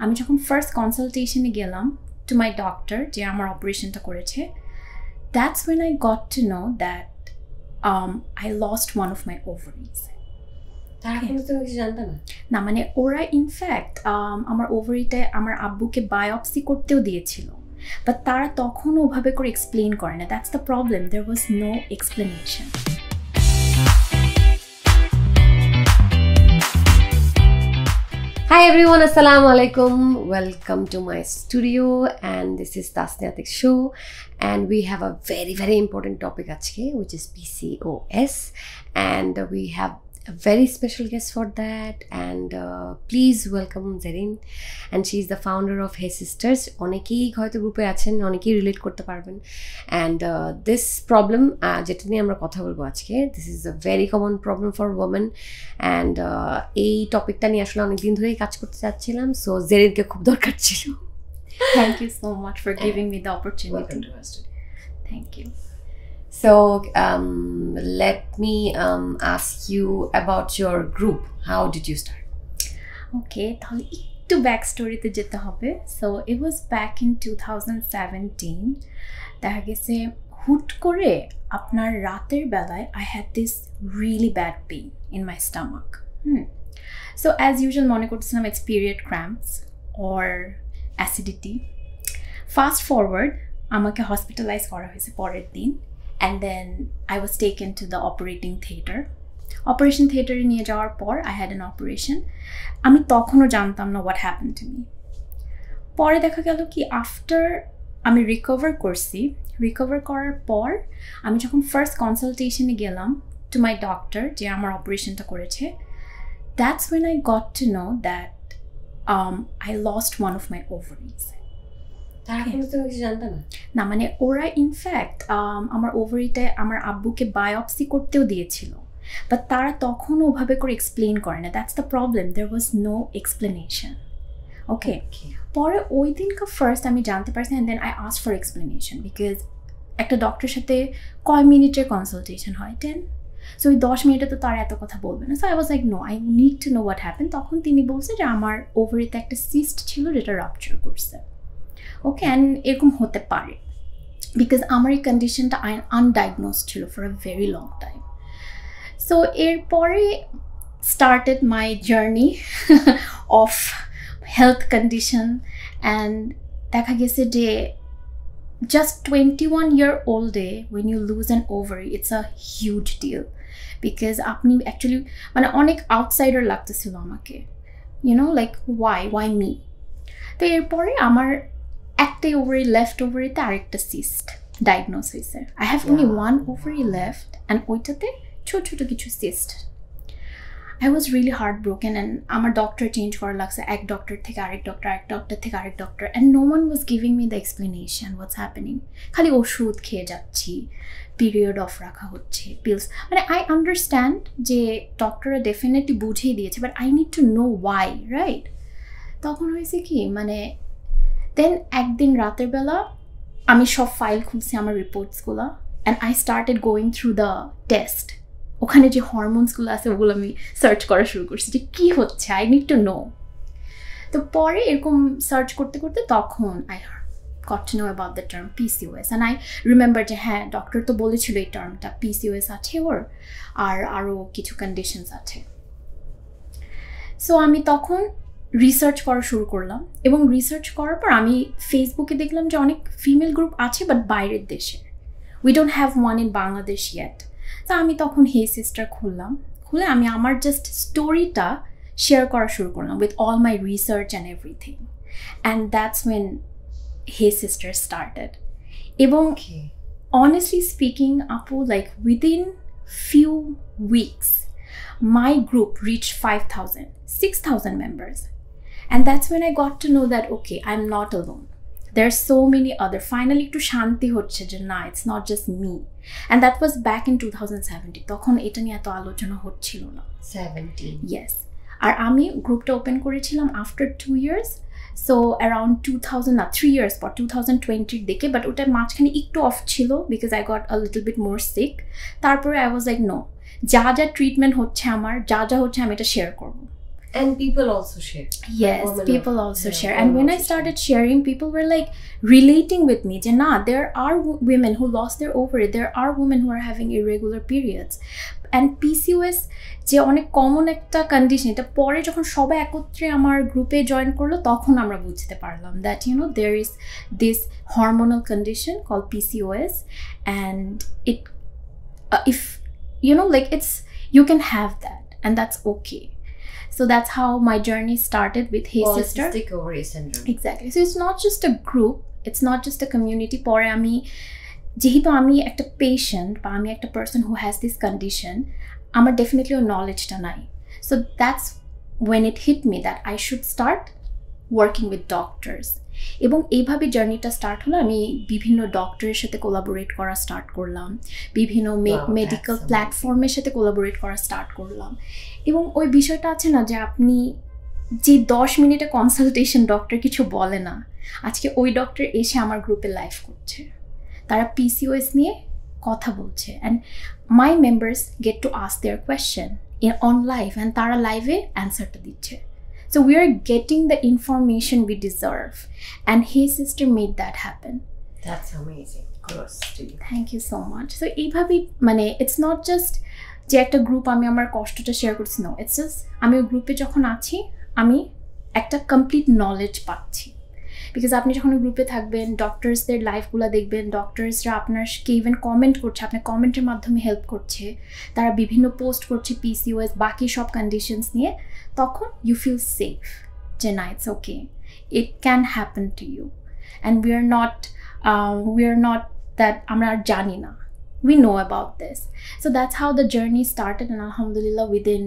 আমি যখন ফার্স্ট কনসালটেশনে গেলাম টু মাই ডক্টর যে আমার অপারেশনটা করেছে, that's when I got to know that I lost one of my ovaries. না মানে ওরা ইনফ্যাক্ট আমার ওভারিতে আমার আব্বুকে বায়োপসি করতেও দিয়েছিল, বাট তারা তখন ওভাবে করে এক্সপ্লেন করে না। That's the problem, there was no explanation. Hi everyone, assalamu alaikum. Welcome to my studio and this is Tasneem show and we have a very important topic today which is PCOS and we have a very special guest for that and please welcome Zerin and she is the founder of Cysters. অনেকেই হয়তো গ্রুপে আছেন, অনেকেই relate করতে পারবেন and this problem যেটা নিয়ে আমরা কথা বলবো আজকে, this is a very common problem for women and এই টপিকটা নিয়ে আসলে অনেক দিন ধরেই কাজ করতে চাচ্ছিলাম, সো জেরিনকে খুব দরকার ছিল। Thank you so much for giving me the opportunity. Welcome to our studio. Thank you. So let me ask you about your group. How did you start? Okay, তাহলে একটু ব্যাক স্টোরিতে যেতে হবে। So it was back in 2017। দেখা গেছে হুট করে আপনার রাতের বেলায় I had this really bad pain in my stomach. So as usual মনে করতেছিলাম its period cramps or acidity. Fast forward আমাকে হসপিটালাইজ করা হয়েছে পরের দিন and then I was taken to the operating theater. Operation theater নিয়ে যাওয়ার পর I had an operation. আমি তখনও জানতাম না what happened to me. পরে দেখা গেল কি আফটার আমি রিকভার করার পর আমি যখন ফার্স্ট কনসালটেশনে গেলাম টু মাই ডক্টর যে আমার অপারেশনটা করেছে, that's when I got to know that I lost one of my ovaries. না মানে ওরা ইনফ্যাক্ট আমার ওভারিতে আমার আব্বুকে বায়োপসি করতেও দিয়েছিল, বাট তারা তখন ওভাবে করে এক্সপ্লেন করে না। That's the problem, there was no explanation. Okay, পরে ওই দিনকার ফার্স্ট আমি জানতে পারছি and then I ask for explanation because একটা ডক্টরের সাথে কয় মিনিটের কনসালটেশন হয়? 10। সো ওই 10 মিনিটে তো তারা এত কথা বলবে না। So I was like no, I need to know what happen. তখন তিনি বলছে যে আমার ওভারিতে একটা সিস্ট ছিল যেটা রাপচার করছে। ওকে, অ্যান্ড এরকম হতে পারে বিকজ আমার এই কন্ডিশনটা আনডায়াগনোজ ছিল for a very long time. So এরপরে started my journey of health condition and দেখা গেছে যে just 21 year old when you lose an ovary, it's a huge deal because আপনি অ্যাকচুয়ালি মানে অনেক আউটসাইডার লাগতেছিল আমাকে, ইউনো লাইক ওয়াই মি। তো এরপরে আমার একটাই ওভারি লেফট ওভারিতে আরেকটা সিস্ট ডায়াগনোস হয়েছে। I have only one ovary left and ওইটাতে ছোট কিছু cyst. I was really heart broken and আমার ডক্টর চেঞ্জ করা লাগছে, এক ডক্টর থেকে আরেক ডক্টর থেকে আরেক doctor and no one was giving me the explanation what's happening. খালি ওষুধ খেয়ে যাচ্ছি, পিরিয়ড অফ রাখা হচ্ছে, পিলস। মানে আই আন্ডারস্ট্যান্ড যে ডক্টররা ডেফিনেটলি বুঝিয়ে দিয়েছে, but I need to no Y, right? তখন হয়েছে কি মানে দেন একদিন রাতের বেলা আমি সব ফাইল খুলছি আমার রিপোর্টসগুলো and I started going through the test. ওখানে যে হরমোনসগুলো আছে ওগুলো আমি সার্চ করা শুরু করছি যে কী হচ্ছে, আই নিড টু নো। তো পরে এরকম সার্চ করতে করতে তখন I got to know about the term PCOS and I remember যে হ্যাঁ ডক্টর তো বলেছিল এই টার্মটা PCOS আছে ওর, আর আরও কিছু কন্ডিশনস আছে। সো আমি তখন রিসার্চ করা শুরু করলাম এবং রিসার্চ করার পর আমি ফেসবুকে দেখলাম যে অনেক ফিমেল গ্রুপ আছে বাট বাইরের দেশে। We don't have one in Bangladesh yet. তো আমি তখন হে সিস্টার খুলে আমি আমার জাস্ট স্টোরিটা শেয়ার করা শুরু করলাম with all my research and everything and that's when hey sister started. এবং অনেস্টলি স্পিকিং আপু, like within few weeks my group reached 5,000, 6,000 members. And that's when I got to know that, okay, I'm not alone. There are so many other. Finally, to shanti hocche je na, it's not just me. And that was back in 2017. তখন এটা নিয়ে এত আলোচনা হচ্ছিল না। 17. Yes. আর আমি গ্রুপটা open করেছিলাম after 2 years. So around 2000 না 3 years পর 2020 দিকে, বাট ওটা মাঝখানে একটু অফ ছিল because I got a little bit more sick. তারপরে I was like no, যা ট্রিটমেন্ট হচ্ছে আমার যা হচ্ছে আমি এটা শেয়ার করব। And people also share. Yes, people also share. And when I started sharing, people were like relating with me. There are women who lost their ovary. There are women who are having irregular periods. And PCOS যে অনেক common একটা condition, এটা পরে যখন সবাই একত্রে আমার গ্রুপে জয়েন করলো তখন আমরা বুঝতে পারলাম that there is this hormonal condition called PCOS, and it if it's you can have that and that's okay. So that's how my journey started with Hey Sister. Polycystic ovary syndrome. Exactly. So it's not just a group, it's not just a community. পরে আমি যেহেতু আমি একটা patient বা আমি একটা person who has this condition, আমার definitely ওর নলেজটা নাই। So that's when it hit me that I should start working with doctors. এবং এইভাবে জার্নিটা স্টার্ট হলো। আমি বিভিন্ন ডক্টরের সাথে কোলাবোরেট করা স্টার্ট করলাম, বিভিন্ন মেডিকেল প্ল্যাটফর্মের সাথে কোলাবোরেট করা স্টার্ট করলাম। এবং ওই বিষয়টা আছে না যে আপনি যে 10 মিনিটে কনসালটেশন ডক্টর কিছু বলে না, আজকে ওই ডক্টর এসে আমার গ্রুপে লাইভ করছে, তারা PCOS নিয়ে কথা বলছে, and my members get to ask their question on live, and তারা লাইভে অ্যান্সারটা দিচ্ছে। So we are getting the information we deserve, and Hey Sister made that happen. That's amazing. Kudos to you. Thank you so much. So এইভাবে it's not just যে একটা group আমি আমার কষ্টটা শেয়ার করছি, no, it's just আমি ওই গ্রুপে যখন আছি আমি একটা কমপ্লিট নলেজ পাচ্ছি। বিকজ আপনি যখন গ্রুপে থাকবেন, ডক্টরসদের লাইফগুলো দেখবেন, ডক্টরসরা আপনাকে ইভেন কমেন্ট করছে, আপনার কমেন্টের মাধ্যমে হেল্প করছে, তারা বিভিন্ন পোস্ট করছে PCOS বাকি সব কন্ডিশনস নিয়ে, তখন ইউ ফিল সেফ যে না, it's okay, it can happen to you, and we are not that আমরা আর জানি না, we know about this. So that's how the journey started, and alhamdulillah within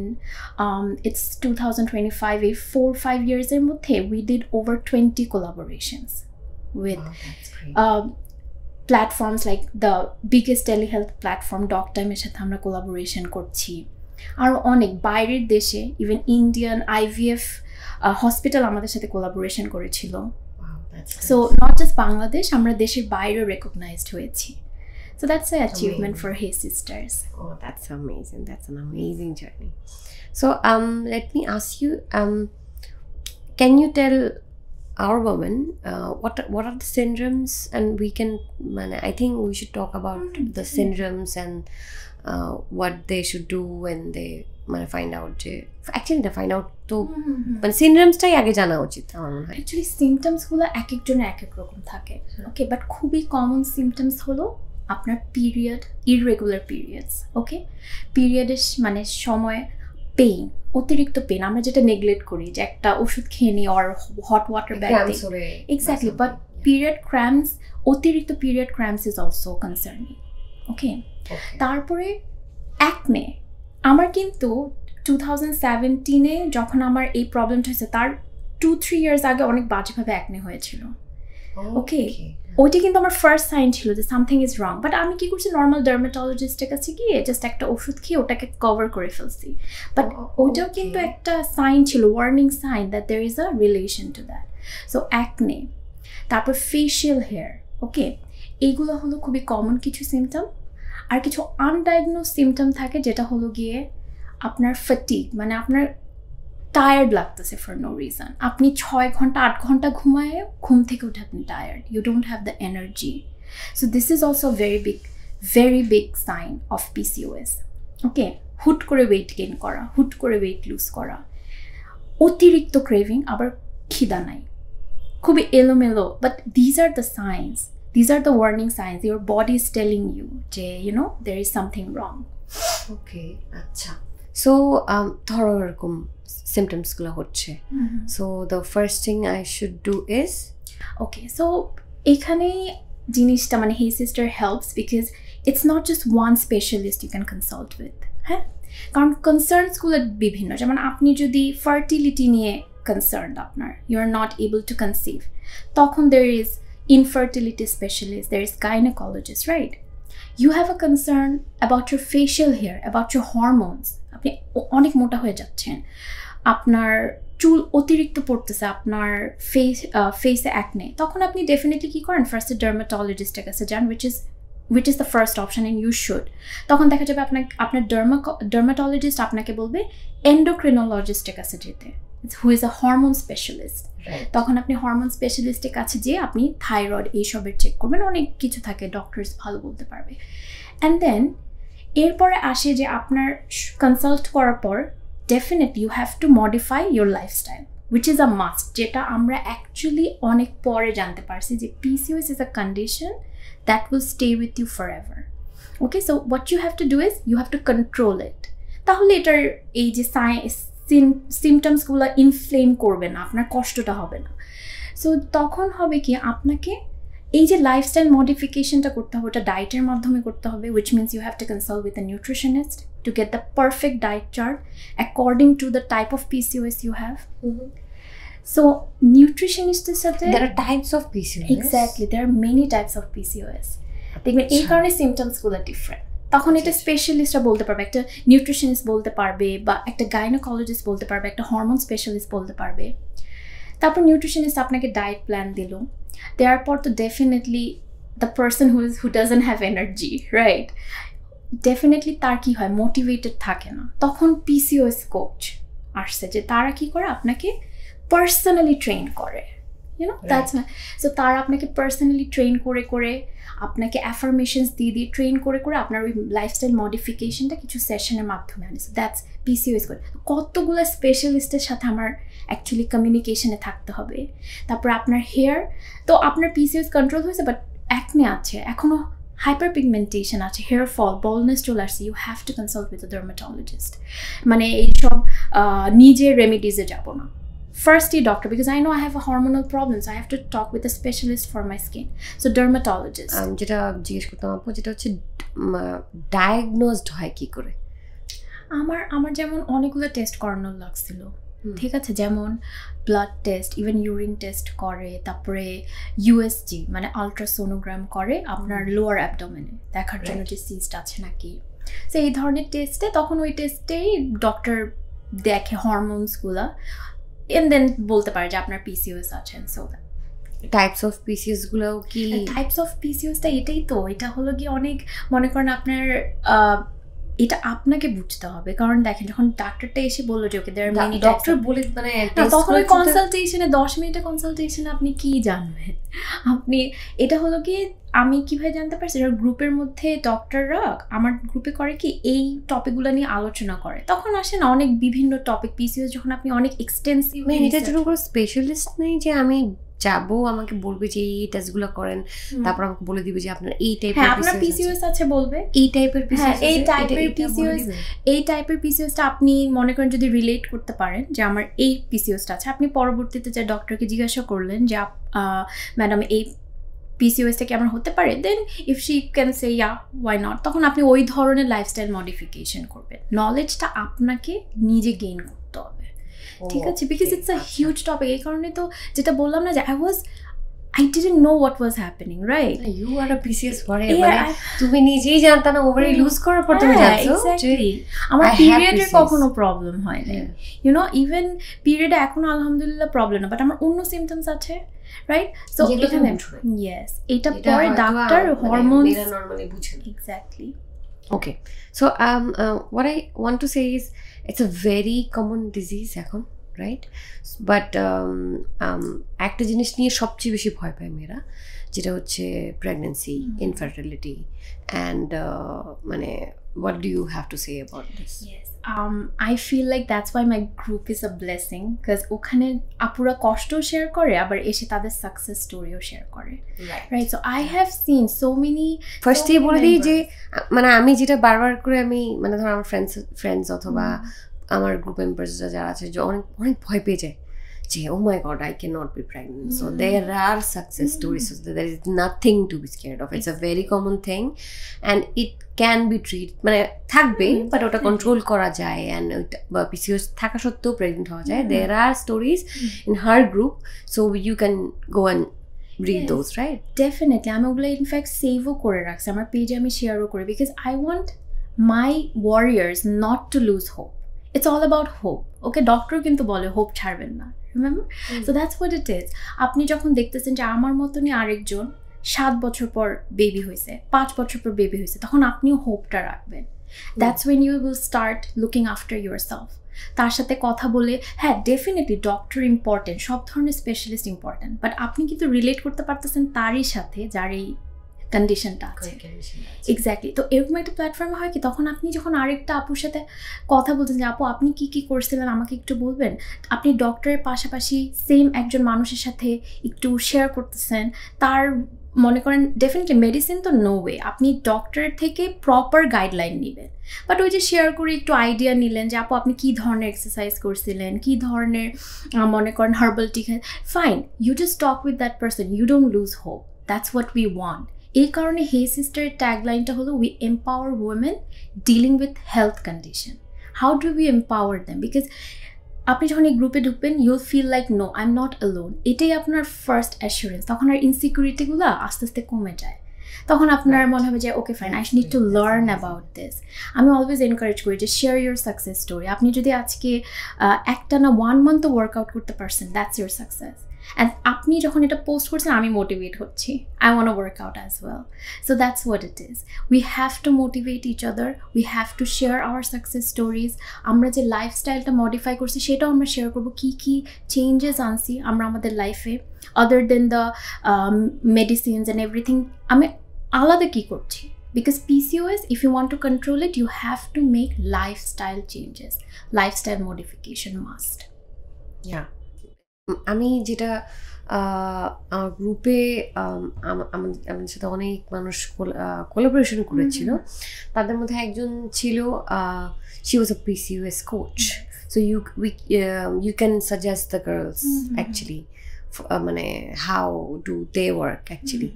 it's 2025, 4-5 years in mothe we did over 20 collaborations with platforms like the biggest telehealth platform Doctime এর সাথে আমরা collaboration করছি, আর অনেক বাইরের দেশে ইভেন ইন্ডিয়ান IVF হসপিটাল আমাদের সাথে collaboration করেছিল। সো নট জাস্ট বাংলাদেশ, আমরা দেশের বাইরেও রেকগনাইজড হয়েছি। So that's an achievement for Hey Sisters. Oh, that's amazing. That's an amazing journey. So let me ask you, can you tell our women what are the syndromes, and we can, I think we should talk about the syndromes and what they should do when they find out. Actually they find out to syndromes টাই আগে জানা উচিত আমার মনে হয়। Actually symptoms গুলো এক একজনের এক এক রকম থাকে, ওকে, বাট খুবই কমন সিমটমস হলো আপনার পিরিয়ড, ইররেগুলার পিরিয়ডস, ওকে, পিরিয়ডের সময় পেইন, অতিরিক্ত পেইন, আমরা যেটা নেগলেক্ট করি যে একটা ওষুধ খেয়ে নিই or hot water bag, exactly, but period cramps, অতিরিক্ত period cramps is also concerning, okay. তারপরে অ্যাকনে, আমার কিন্তু 2017-এ যখন আমার এই প্রবলেমটা হয়েছে তার 2-3 ইয়ার্স আগে অনেক বাজেভাবে অ্যাকনে হয়েছিল, ওকে। ওইটা কিন্তু আমার ফার্স্ট সাইন ছিল যে সামথিং ইজ রং, বাট আমি কি করছি, নর্মাল ডার্মাটোলজিস্টের কাছে গিয়ে জাস্ট একটা ওষুধ খেয়ে ওটাকে কভার করে ফেলছি, বাট ওইটাও কিন্তু একটা সাইন ছিল, warning sign that there is a relation to that. So acne, তারপর ফেশিয়াল হেয়ার, ওকে, এইগুলো হলো খুবই কমন কিছু সিমটম। আর কিছু আনডায়াগনোজ সিমটম থাকে যেটা হলো গিয়ে আপনার ফাটিগ, আপনার টায়ার্ড লাগতেছে ফর নো রিজন, আপনি 6 ঘন্টা 8 ঘন্টা ঘুমায় ঘুম থেকে উঠে আপনি tired, you don't have the energy. So this is also very big sign of PCOS, okay. হুট করে ওয়েট গেইন করা, হুট করে ওয়েট লুজ করা, অতিরিক্ত ক্রেভিং, আবার খিদা নাই, খুবই এলোমেলো, but these are the signs, these are the warning signs, your body is telling you যে there is something wrong. Okay, আচ্ছা। সো ধরো এরকম সিমটমসগুলো হচ্ছে, so the first thing I should do is, okay, so এখানে জিনিসটা Hey Sister helps because it's not just one specialist you can consult with, হ্যাঁ, কারণ কনসার্নসগুলো বিভিন্ন, যেমন আপনি যদি ফার্টিলিটি নিয়ে কনসার্নড, আপনার you are not able to conceive, তখন there is infertility specialist, there is gynecologist, right? You have a concern about your facial hair, about your hormones, আপনি অনেক মোটা হয়ে যাচ্ছেন, আপনার চুল অতিরিক্ত পড়তেছে, আপনার ফেসে অ্যাকনে, তখন আপনি ডেফিনেটলি কী করেন, ফার্স্টে ডার্মাটোলজিস্টের কাছে যান, which is which is the first option and you should, তখন দেখা যাবে আপনার ডার্মাটোলজিস্ট আপনাকে বলবে এন্ডোক্রিনোলজিস্টের কাছে যেতে, who is a hormone specialist. তখন আপনি হরমোন স্পেশালিস্টের কাছে যেয়ে আপনি থাইরয়েড এইসবের চেক করবেন, অনেক কিছু থাকে, ডক্টরস ভালো বলতে পারবে। অ্যান্ড দেন এরপরে আসে যে আপনার কনসাল্ট করার পর definitely you have to modify your lifestyle, which is a must, যেটা আমরা অ্যাকচুয়ালি অনেক পরে জানতে পারছি যে PCOS is a condition that will stay with you forever. Okay, so what you have to do is you have to control it. তাহলে এটার এই যে সিমটমসগুলো ইনফ্লেম করবে না, আপনার কষ্টটা হবে না। সো তখন হবে কি আপনাকে এই যে লাইফস্টাইল মডিফিকেশনটা করতে হবে, ওটা ডায়েটের মাধ্যমে করতে হবে, which means you have to consult with a nutritionist to get the perfect diet chart according to the type of PCOS you have. So nutritionist's সাথে there are types of PCOS. Exactly, there are many types of PCOS. দেখবেন এই কারণে সিমটমসগুলো different. তখন এটা স্পেশালিস্টরা বলতে পারবে, একটা nutritionist বলতে পারবে, বা একটা গাইনোকোলজিস্ট বলতে পারবে, একটা হরমোন স্পেশালিস্ট বলতে পারবে। তারপর নিউট্রিশনিস্ট আপনাকে ডায়েট প্ল্যান দিল, দেওয়ার পর তো definitely the person who doesn't have energy, right, definitely তার কি হয়, মোটিভেটেড থাকে না। তখন PCOS কোচ আসছে যে তারা কি করে আপনাকে পার্সোনালি ট্রেন করে, দ্যাটস মাই। সো তারা আপনাকে পার্সোনালি ট্রেন করে করে আপনাকে অ্যাফার্মেশনস দিয়ে ট্রেন করে করে আপনার ওই লাইফস্টাইল মডিফিকেশনটা কিছু সেশনের মাধ্যমে আনে। সো দ্যাটস PCOS করে। কতগুলো স্পেশালিস্টের সাথে আমার অ্যাকচুয়ালি কমিউনিকেশনে থাকতে হবে। তারপর আপনার হেয়ার, তো আপনার PCOS কন্ট্রোল হয়েছে, বাট অ্যাকনে আছে, এখনও হাইপার পিগমেন্টেশন আছে, হেয়ার ফল, বলনেস চলে আসছে, you have to consult with a dermatologist. মানে এইসব নিজের রেমিডিজে যাব না, firstly doctor, because I know I have a hormonal problem, so I have to talk with a specialist for my skin, so dermatologist. যেটা জিজ্ঞেস করতাম আপু, যেটা হচ্ছে ডায়াগনোজড হয় কি করে? আমার যেমন অনেকগুলো টেস্ট করানোর লাগছিল, ঠিক আছে, যেমন blood test, even urine test করে, তারপরে USG মানে আলট্রাসোনোগ্রাম করে আপনার লোয়ার অ্যাবডোমেনে দেখার জন্য যে সিস্ট আছে নাকি। সো এই ধরনের টেস্টে, তখন ওই টেস্টেই ডক্টর দেখে হরমোনসগুলা, and then বলতে পারে যে আপনার PCOS আছে। সো টাইপস অফ PCOS গুলো কি? টাইপস অফ PCOSটা এটাই তো, এটা হলো কি অনেক, মনে করেন আপনার এটা আপনাকে বুঝতে হবে, কারণ দেখেন যখন ডাক্তারটা এসে বললো যে ওকে দেয়ার মেনি ডক্টর বলে, মানে তখন ওই কনসালটেশনে 10 মিনিটের কনসালটেশনে আপনি কি জানবেন? আপনি এটা হলো কি, আমি কিভাবে জানতে পারছি, গ্রুপের মধ্যে ডক্টররা আমার গ্রুপে করে কি এই টপিকগুলো নিয়ে আলোচনা করে, তখন আসে না অনেক বিভিন্ন টপিক। PCOS যখন আপনি অনেক এক্সটেন্সিভ, এটার জন্য কোনো স্পেশালিস্ট নেই যে আমি যাবো, আমাকে বলবে যে এই টেস্টগুলো করেন, তারপর আমাকে বলে দিবে যে আপনার এই টাইপের আপনার PCOS আছে, বলবে এই টাইপের PCOS, এই টাইপের PCOS, এই টাইপের PCOSটা আপনি মনে করেন যদি রিলেট করতে পারেন যে আমার এই PCOSটা আছে, আপনি পরবর্তীতে যে ডক্টরকে জিজ্ঞাসা করলেন যে ম্যাডাম এই PCOSটা কি আমার হতে পারে, then if she can say yeah why not, তখন আপনি ওই ধরনের লাইফস্টাইল মডিফিকেশন করবেন। নলেজটা আপনাকে নিজে গেইন করতে হবে, ঠিক আছে, because it's a huge topic. এই কারণে তো যেটা বললাম না যে I didn't know what was happening, right? You are a PCOS warrior, মানে তুমি নিজেই জানতা না, ওভারি লুজ করার পর তুমি জানছো। এক্স্যাক্টলি, আমার পিরিয়ডের কখনো প্রবলেম হয় না, ইভেন পিরিয়ডে এখন আলহামদুলিল্লাহ প্রবলেম না, বাট আমার অন্য সিমটমস আছে, রাইট? সো এখানে ইয়েস, এটা পরে ডাক্তার হরমোনস নরমালি বুঝে না। Exactly. Okay, so what I want to say is it's a very common disease এখন, রাইট? বাট একটা জিনিস নিয়ে সবচেয়ে বেশি ভয় পায় মেয়েরা, যেটা হচ্ছে প্রেগনেন্সি, ইনফার্টিলিটি, অ্যান্ড মানে what do you have to say about this? Yes, I feel like that's why my group is a blessing, because ওখানে আপুরা কষ্ট শেয়ার করে, আবার এসে তাদের সাকসেস স্টোরিও শেয়ার করে, right? So I have seen so many, ফার্স্টেই বলে দিই যে মানে আমি যেটা বারবার করে আমি, মানে ধর আমার ফ্রেন্ডস অথবা আমার গ্রুপ মেম্বার্সরা যারা আছে, যে অনেক ভয় পেয়ে যায় যে oh my god I can not be pregnant. So there are success stories, there is nothing to be scared of, it's a very common thing and it can be treat, মানে থাকবে বাট ওটা control করা যায়, and PCOS থাকা সত্ত্বেও pregnant হওয়া যায়। There are stories in her group, so you can go and read those, right? Definitely, আমি ওগুলো ইনফ্যাক্ট সেভও করে রাখছি আমার পেজে, আমি শেয়ারও করি, because I want my warriors not to lose hope. It's all about hope. Okay, doctor কিন্তু বলে হোপ ছাড়বেন না, remember? So that's what it is. আপনি যখন দেখতেছেন যে আমার মতনই আরেকজন, 7 বছর পর বেবি হয়েছে, 5 বছর পর বেবি হয়েছে, তখন আপনিও হোপটা রাখবেন। That's when you will start looking after yourself. তার সাথে কথা বলে, হ্যাঁ ডেফিনেটলি ডক্টর ইম্পর্টেন্ট, সব ধরনের স্পেশালিস্ট ইম্পর্টেন্ট, বাট আপনি কিন্তু রিলেট করতে পারতেছেন তারই সাথে যার এই কন্ডিশনটা আছে। এক্স্যাক্টলি। তো এরকম একটা প্ল্যাটফর্মে হয় কি, তখন আপনি যখন আরেকটা আপুর সাথে কথা বলতেন যে আপু আপনি কী করছিলেন আমাকে একটু বলবেন, আপনি ডক্টরের পাশাপাশি সেম একজন মানুষের সাথে একটু শেয়ার করতেছেন, তার মনে করেন ডেফিনেটলি মেডিসিন তো নো ওয়ে, আপনি ডক্টরের থেকে প্রপার গাইডলাইন নেবেন, বাট ওই যে শেয়ার করে একটু আইডিয়া নিলেন যে আপু আপনি কী ধরনের এক্সারসাইজ করছিলেন, কী ধরনের মনে করেন herbal tea, fine, you just talk with that person, you don't lose hope, that's what we want. এই কারণে হে সিস্টারের ট্যাগলাইনটা হলো we empower women dealing with health condition. How do we empower them? Because আপনি যখন এই গ্রুপে ঢুকবেন you'll feel like no I am not alone, এটাই আপনার ফার্স্ট অ্যাসুরেন্স। তখন আর ইনসিকিউরিটিগুলো আস্তে আস্তে কমে যায়, তখন আপনার মনে হবে যে okay fine, I need to learn about this. আমি অলওয়েজ এনকারেজ করি যে শেয়ার ইউর সাকসেস স্টোরি। আপনি যদি আজকে একটানা 1 মান্থ ওয়ার্কআউট করতে পারছেন, দ্যাটস ইউর সাকসেস। অ্যান্ড আপনি যখন এটা পোস্ট করছেন আমি মোটিভেট হচ্ছি, I want work out as well. So that's what it is. We have to motivate each other, we have to share our success stories. আমরা যে লাইফস্টাইলটা মডিফাই করছি সেটাও আমরা শেয়ার করবো, কী কী চেঞ্জেস আনছি আমরা আমাদের লাইফে, আদার দেন দ্য মেডিসিনস অ্যান্ড এভরিথিং, আমি আলাদা কী করছি। Because PCOS, if you want to control it, you have to make lifestyle changes. Lifestyle modification must. Yeah. আমি যেটা আমার গ্রুপে আমাদের সাথে অনেক মানুষ কোলাবোরেশন করেছিল, তাদের মধ্যে একজন ছিল, she was a PCOS coach. So you can suggest the girls actually মানে how do they work actually.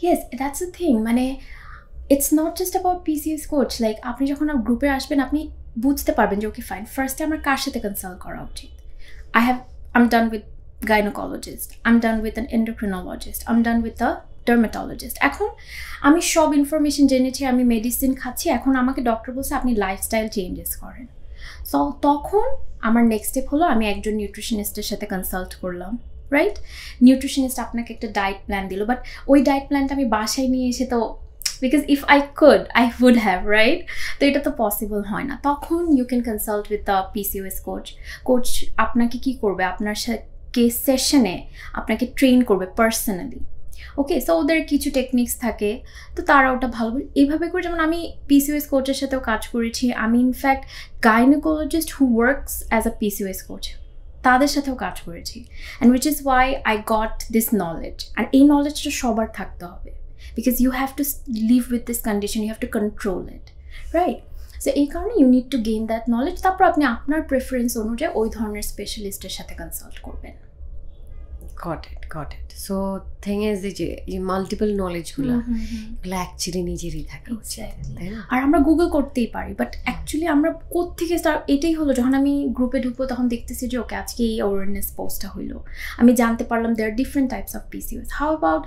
Yes, that's the thing. মানে it's not just about PCOS coach. Like আপনি যখন গ্রুপে আসবেন আপনি বুঝতে পারবেন যে ওকে ফাইন, ফার্স্টে আমার কার সাথে কনসাল্ট করা উচিত। I'm done with gynecologist, I'm done with an endocrinologist, I'm done with a dermatologist. এখন আমি সব ইনফরমেশন জেনেছি, আমি মেডিসিন খাচ্ছি, এখন আমাকে ডক্টর বলছে আপনি লাইফস্টাইল চেঞ্জেস করেন। সো তখন আমার নেক্সট স্টেপ হলো আমি একজন নিউট্রিশনিস্টের সাথে কনসাল্ট করলাম, রাইট? নিউট্রিশনিস্ট আপনাকে একটা ডায়েট প্ল্যান দিল, বাট ওই ডায়েট প্ল্যানটা আমি বাসায় নিয়ে এসে তো, because if I could, I would have, right? তো এটা তো পসিবল হয় না। তখন you can consult with the PCOS coach. Coach আপনাকে কি করবে, আপনার সাথে সেশনে আপনাকে ট্রেন করবে পার্সোনালি। ওকে, সো ওদের কিছু টেকনিক্স থাকে, তো তারা ওটা ভালো এইভাবে করে। যেমন আমি PCOS কোচের সাথেও কাজ করেছি, আমি in fact gynaecologist who works as a PCOS coach তাদের সাথেও কাজ করেছি, and which is why I got this knowledge. আর এই নলেজটা সবার থাকতে হবে, because you have to live with this condition, you have to control it, right? So এই কারণে you need to gain that knowledge, তারপর আপনি আপনার প্রেফারেন্স অনুযায়ী ওই ধরনের স্পেশালিস্টের সাথে কনসাল্ট করবেন। Got it. So thing is যে মাল্টিপল নলেজগুলো এগুলো অ্যাকচুয়ালি নিজেরই থাকে, তাই না? আর আমরা গুগল করতেই পারি, বাট অ্যাকচুয়ালি আমরা কোত্থেকে এটাই হলো, যখন আমি গ্রুপে ঢুকবো তখন দেখতেছি যে ওকে আজকে এই অ্যাওয়ারনেস পোস্টটা হইলো, আমি জানতে পারলাম there are different types of PCOS, how about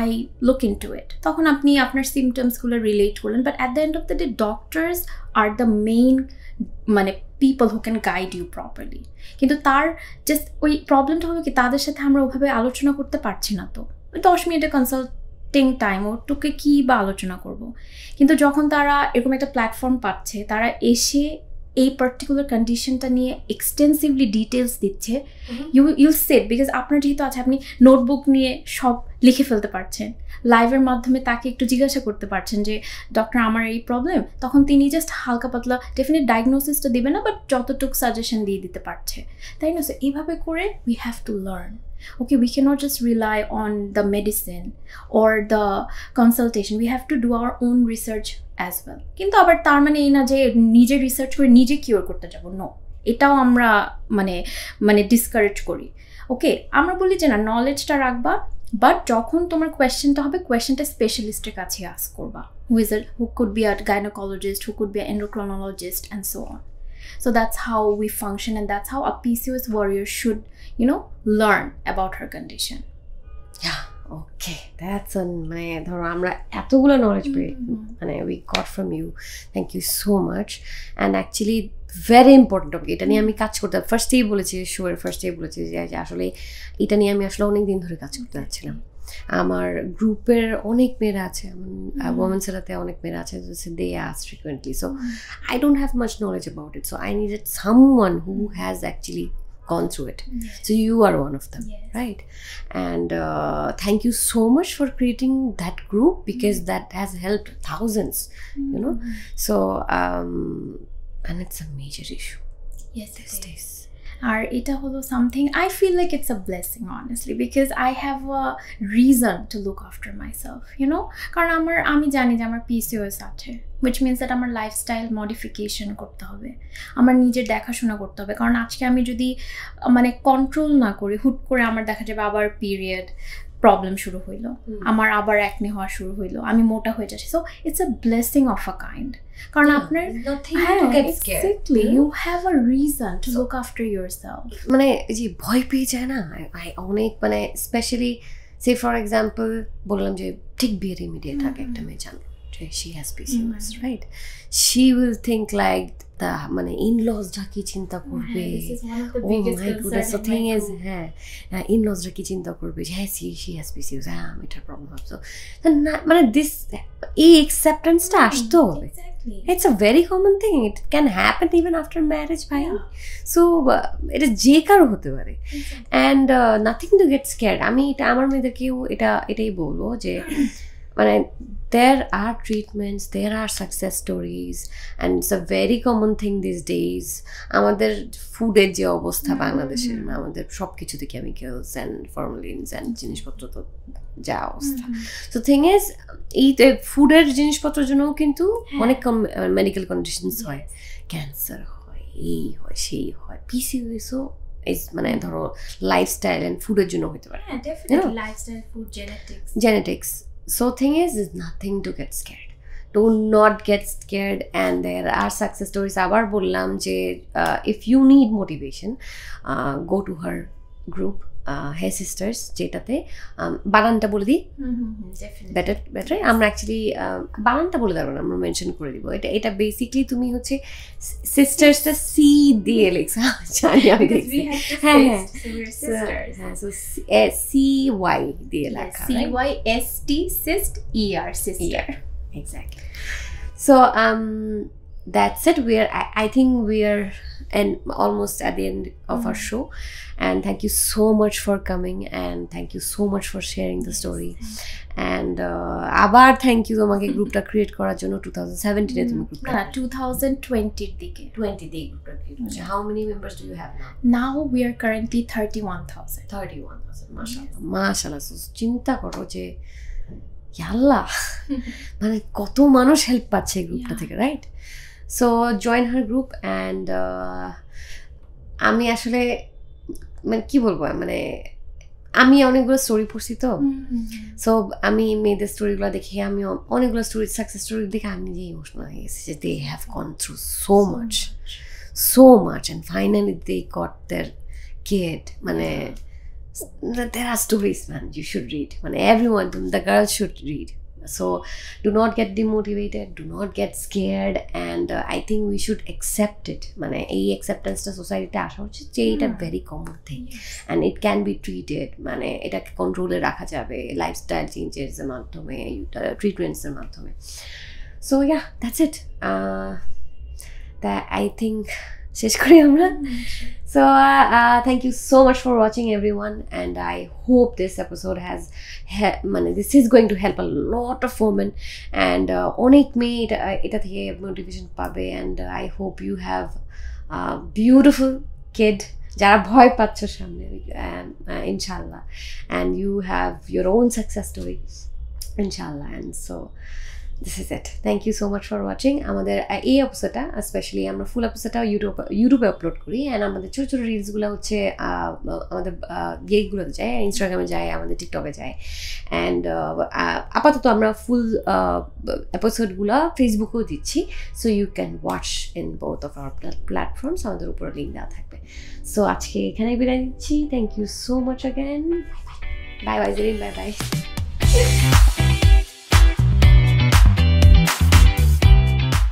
I look into it। তখন আপনি আপনার সিমটমসগুলো রিলেট করলেন, but at the end of the day doctors are the main মানে people who can guide you properly. কিন্তু তার জাস্ট ওই প্রবলেমটা হলো কি, তাদের সাথে আমরা ওভাবে আলোচনা করতে পারছি না। তো 10 মিনিটের কনসাল্টিং টাইম, ওটুকে কী বা আলোচনা করব। কিন্তু যখন তারা এরকম একটা প্ল্যাটফর্ম পাচ্ছে, তারা এসে এই পার্টিকুলার কন্ডিশনটা নিয়ে এক্সটেন্সিভলি ডিটেলস দিচ্ছে, ইউল সেট, বিকজ আপনার যেহেতু আছে আপনি নোটবুক নিয়ে সব লিখে ফেলতে পারছেন, লাইভের মাধ্যমে তাকে একটু জিজ্ঞাসা করতে পারছেন যে ডক্টর আমার এই প্রবলেম, তখন তিনি জাস্ট হালকা পাতলা ডেফিনেট ডায়াগনোসিসটা দেবে না, বাট যতটুকু সাজেশন দিয়ে দিতে পারছে, তাই না? সো এইভাবে করে we have to learn. Okay, we cannot just rely on the medicine or the consultation. We have to do our own research as well. কিন্তু আবার তার মানে এই না যে নিজে রিসার্চ করে নিজে কিওর করতে যাব, নো, এটাও আমরা মানে ডিসকারেজ করি। ওকে, আমরা বলি যে না, নলেজটা রাখবা, বাট যখন তোমার কোয়েশ্চেনটা হবে, কোয়েশ্চেনটা স্পেশালিস্টের কাছে আস্ক করবা, who could be a gynecologist, who could be an endocrinologist, and so on. So that's how we function, and that's how a PCOS warrior should, learn about her condition. Yeah, okay, that's মানে ধরো আমরা এতগুলো knowledge পেয়ে মানে we got from you, thank you so much, and actually very important topic, এটা নিয়ে আমি কাজ করতে ফার্স্টেই বলেছি, শোয়ের ফার্স্টেই বলেছি যে আসলে এটা নিয়ে আমি আসলে অনেক দিন ধরে কাজ করতে যাচ্ছিলাম। আমার গ্রুপের অনেক মেয়েরা আছে, ওমেন সেলাতে অনেক মেয়েরা আছে, they ask frequently, so I don't have much knowledge about it, so I needed someone who has actually gone through it. So you are one of them, right? And thank you so much for creating that group, because that has helped thousands, you know. So and it's a major issue these days. আর এটা হলো something I feel like it's a blessing honestly, because I have a reason to look after myself, you know. কারণ আমি জানি যে আমার PCOS আছে, which means that আমার লাইফস্টাইল মডিফিকেশন করতে হবে, আমার নিজের দেখাশোনা করতে হবে। কারণ আজকে আমি যদি মানে কন্ট্রোল না করি, হুট করে আমার দেখা যাবে আবার পিরিয়ড প্রবলেম শুরু হইলো, আমার আবার অ্যাকনে হওয়া শুরু হইলো, আমি মোটা হয়ে যাচ্ছি। So it's a blessing of a kind, কারণ আপনার exactly you have a reason to look after yourself. মানে যে ভয় পেয়ে যায় না অনেক, মানে স্পেশালি সে ফর এক্সাম্পল বললাম যে ঠিক বিয়ের ইমিডিয়েট আগে একটা মেয়ে জানো she has PCOS, right? She will think like the মানে in-laws-রা কি চিন্তা করবে, oh my goodness, the thing is in-laws-রা কি চিন্তা করবে যে she has PCOS, এটার প্রবলেম হবে। So মানে this এই acceptance-টা আসতে হবে। It's a very common thing. It can happen even after marriage, bhai. So it is যে কারো হতে পারে, and nothing to get scared. আমি এটা আমার মেয়েদেরকেও এটাই বলবো যে মানে there are treatments, there are success stories, and it's a very common thing these days. আমাদের ফুডের যে অবস্থা বাংলাদেশের, আমাদের সব কিছুতে কেমিক্যালস অ্যান্ড ফর্মালিনস অ্যান্ড জিনিসপত্র তো যা অবস্থা। সো থিং ইজ এই ফুডের জিনিসপত্রের জন্যও কিন্তু অনেক মেডিকেল কন্ডিশনস হয়, ক্যান্সার হয়, এই হয় সেই হয়, PCOSও মানে ধরো লাইফস্টাইল অ্যান্ড ফুডের জন্য হতে পারে, lifestyle, food, genetics. So thing is nothing to get scared. Do not get scared, and there are success stories. Abar bollam je if you need motivation, go to her group, Hey Sisters, যেটাতে বানানটা বলে দিই, better আমরা actually বানানটা বলে দেবো না, আমরা মেনশন করে দিব। এটা বেসিকলি তুমি হচ্ছে সিস্টার্সটা সি দিয়ে লেখা, জানি আমি দেখছি, CY দিয়ে লেখা, CYST SIST sister, exactly. So that's it. I think we are and almost at the end of our show, and thank you so much for coming, and thank you so much for sharing the story, and abar thank you তোমাকে গ্রুপটা create করার জন্য। 2017 এ তুমি গ্রুপটা 2020 দিকে 20 তে গ্রুপটা create করেছো। How many members do you have now? Now we are currently 31,000 মাশাআল্লাহ। চিন্তা করো যে আল্লাহ মানে কত মানুষ হেল্প পাচ্ছে এই গ্রুপটা থেকে, right? So join her group, and আমি আসলে মানে কি বলবো, মানে আমি অনেকগুলো স্টোরি পড়ছি তো, সো আমি মেয়েদের স্টোরিগুলো দেখে, আমি অনেকগুলো স্টোরি সাকসেস স্টোরি দেখে আমি নিজে ইমোশনাল হয়ে গেছি যে they have gone through so much and finally they got their kid. মানে there are stories, man, you should read, মানে everyone, the girls should read. So do not get demotivated, do not get scared, and I think we should accept it. মানে এই অ্যাকসেপ্টেন্সটা সোসাইটিতে আসা হচ্ছে যে এটা very common thing, and it can be treated, মানে এটাকে কন্ট্রোলে রাখা যাবে লাইফস্টাইল চেঞ্জেসের মাধ্যমে, ট্রিটমেন্টসের মাধ্যমে। So yeah, that's it. I think শেষ করি আমরা। So thank you so much for watching, everyone, and I hope this episode has this is going to help a lot of women, and অনেক মেয়ে এটা থেকে motivation পাবে, and I hope you have a beautiful kid যারা ভয় পাচ্ছ সামনে, inshallah, and you have your own success story, inshallah. And so this is it. Thank you so much for watching. আমাদের এই এপিসোডটা স্পেশালি আমরা ফুল এপিসোডটা ইউটিউবে আপলোড করি, অ্যান্ড আমাদের ছোটো ছোটো রিলসগুলো হচ্ছে আমাদের ইয়েগুলোতে যায়, ইনস্টাগ্রামে যায়, আমাদের টিকটকে যায়, অ্যান্ড আপাতত আমরা ফুল এপিসোডগুলো ফেসবুকেও দিচ্ছি, so you can watch in both of our platforms, আমাদের উপরে লিঙ্ক দেওয়া থাকবে। সো আজকে এখানেই বিদায় নিচ্ছি। Thank you so much again. Bye bye Jerin, bye by.